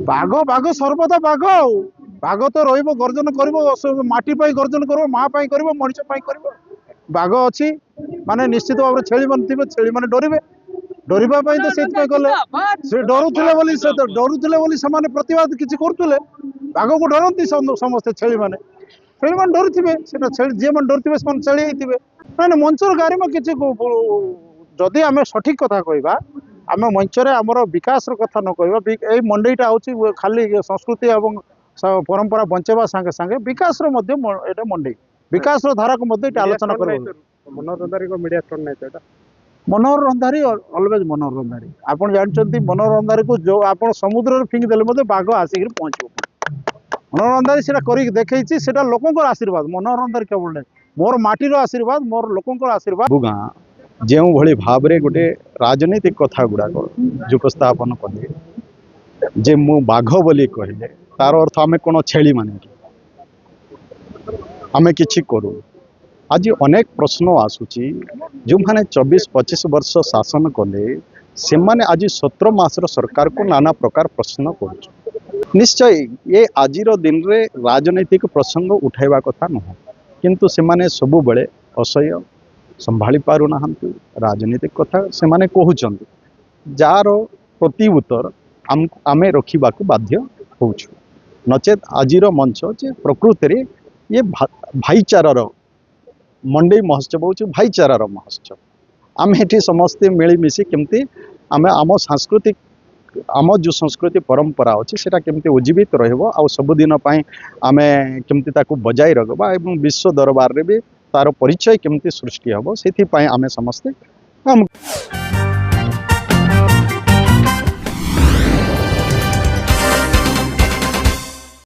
बाघ बाघ सर्वदा बाघ बाघ तो रहिबो गर्जन करिबो माटी पाई गर्जन करिबो माँ पाई करिबो मनुष्य पाई करिबो बाघ अछि माने निश्चित भाव छेली मन थिबे छेली माने डरिबे डरिबा पाई तो सेत पाई गले से डरुथिले बोली से तो डरुथिले बोली समाने प्रतिवाद किछि करथुले बाघ को डरंती समस्त छेली माने छेली माने डरुथिबे सेटा छेली जे मन डरुथिबे समान छेली हिथिबे माने मंचर गारिमा किछि जदि आमे सठिक कथा कहबा आम मंचरे आमर विकास कथा न कहबा ए मंडईटा हूँ खाली संस्कृति एवं परंपरा बंचेबा संगे संगे विकास एटा मंडई विकास धारा को आलोचना कर मनोहर रंधारी को मीडिया स्टोन नहीं था मनोहर रंधारी अलवेज मनोहर रंधारी आपन जानते मनोहर रंधारी को जो आप समुद्र फिंग देले बाघ आसिक पहुंचो मनोहर रंधारी से कर देखी से लोक आशीर्वाद मनोहर रंधारी केवल नहीं मोर माटीर आशीर्वाद मोर लोक आशीर्वाद गाँ जो भली भाव रे गोटे राजनीतिक कथा गुड़ाक जो उपस्थापन कले जे मु बाघ बोली कहले तार अर्थ आम कौन छेली माने आम कि करू आज अनेक प्रश्न आसूची जो मैंने 24-25 वर्ष शासन कले से माने आज 17 मासर सरकार को नाना प्रकार प्रश्न कर निश्चय ये आजिर दिन रे राजनैतिक प्रसंग उठाइबा कथा नुह किंतु से माने सबु बेले असह्य संभाली पारु नाहंती राजनीतिक कथा से माने कहउचंती जार प्रति उत्तर आमे रखिबाकू बाध्य होउछु नचेत आजिर मंच जे प्रकृति रे ये भाईचारार मंडई महोत्सव होउछु भाईचारार महोत्सव आमे एठी समस्ते मिलीमिशि केमती आमे आम सांस्कृतिक आम जो संस्कृति परंपरा अच्छी सेटा केमती उज्जीवित रहबो आ सबुदिन पई आमे केमती ताकू बजाय रखबा एवं विश्व दरबार रे भी तार परिचय केमती सृष्टि हम से आमे समस्ते काम